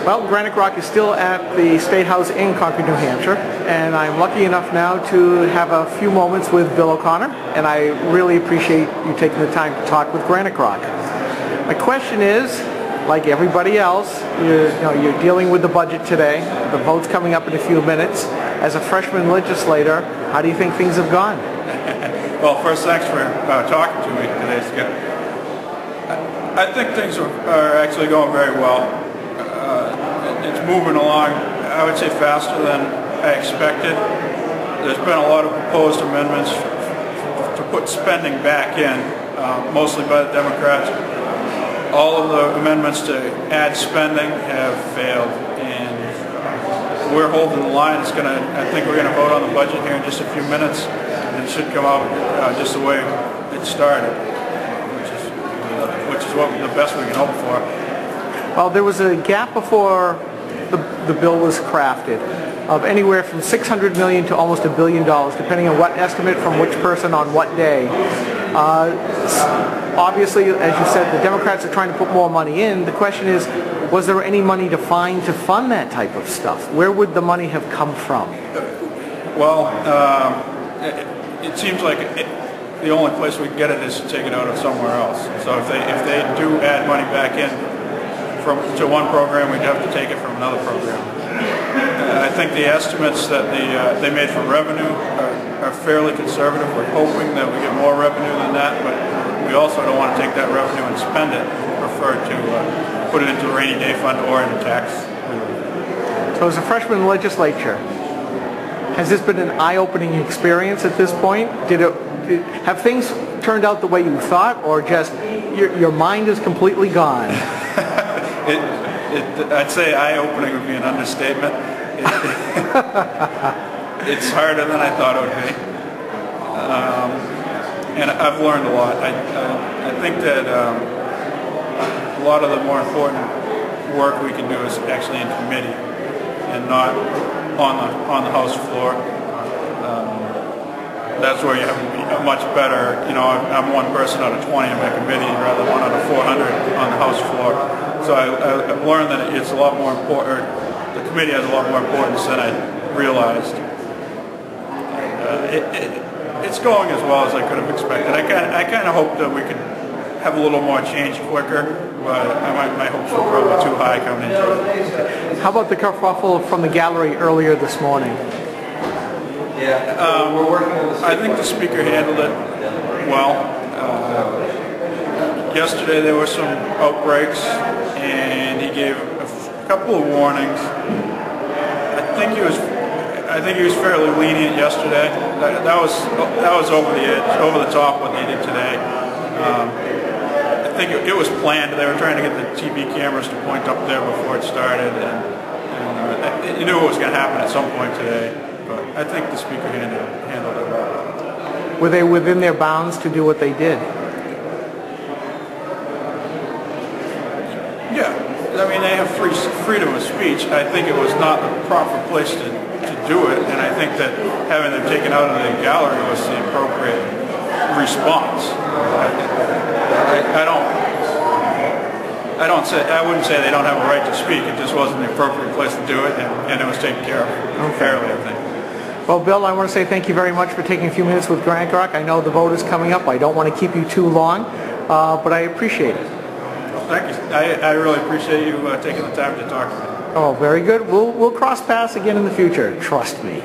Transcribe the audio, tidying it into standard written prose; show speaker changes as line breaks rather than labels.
Well, GraniteGrok is still at the State House in Concord, New Hampshire, and I'm lucky enough now to have a few moments with Bill O'Connor, and I really appreciate you taking the time to talk with GraniteGrok. My question is, like everybody else, you're dealing with the budget today. The vote's coming up in a few minutes. As a freshman legislator, how do you think things have gone?
Well, first, thanks for talking to me today, Skip. I think things are actually going very well. It's moving along, I would say, faster than I expected. There's been a lot of proposed amendments to put spending back in, mostly by the Democrats. All of the amendments to add spending have failed, and we're holding the line. I think we're going to vote on the budget here in just a few minutes, and it should come out just the way it started, which is the best we can hope for.
Well, there was a gap before the bill was crafted of anywhere from $600 million to almost $1 billion, depending on what estimate from which person on what day. Obviously, as you said, the Democrats are trying to put more money in. The question is, was there any money to find to fund that type of stuff? Where would the money have come from?
Well, it seems like the only place we can get it is to take it out of somewhere else. So if they do add money back in to one program, we'd have to take it from another program. I think the estimates that they made for revenue are fairly conservative. We're hoping that we get more revenue than that, but we also don't want to take that revenue and spend it. We prefer to put it into a rainy day fund or into tax relief.
So as a freshman legislature, has this been an eye-opening experience at this point? Have things turned out the way you thought, or just your mind is completely gone?
I'd say eye-opening would be an understatement. It's harder than I thought it would be, and I've learned a lot. I think that a lot of the more important work we can do is actually in committee and not on the House floor. That's where you have a much better, I'm one person out of 20 in my committee rather than one out of 400 on the House floor. So I've learned that it's a lot more important, the committee has a lot more importance than I realized. It's going as well as I could have expected. I kind of hoped that we could have a little more change quicker, but my hopes were probably too high coming into it.
How about the kerfuffle from the gallery earlier this morning?
I think the speaker handled it well. Yesterday there were some outbreaks, and he gave a couple of warnings. I think he was fairly lenient yesterday. That was over the edge, over the top what they did today. I think it was planned. They were trying to get the TV cameras to point up there before it started, and you knew it was going to happen at some point today. But I think the speaker handled it well.
Were they within their bounds to do what they did?
Yeah, I mean, they have freedom of speech. I think it was not the proper place to do it, and I think that having them taken out of the gallery was the appropriate response. I wouldn't say they don't have a right to speak. It just wasn't the appropriate place to do it, and it was taken care of fairly, I think.
Well, Bill, I want to say thank you very much for taking a few minutes with GraniteGrok. I know the vote is coming up. I don't want to keep you too long, but I appreciate it.
Thank you. I really appreciate you taking the time to talk to me.
Oh, very good. We'll cross paths again in the future. Trust me.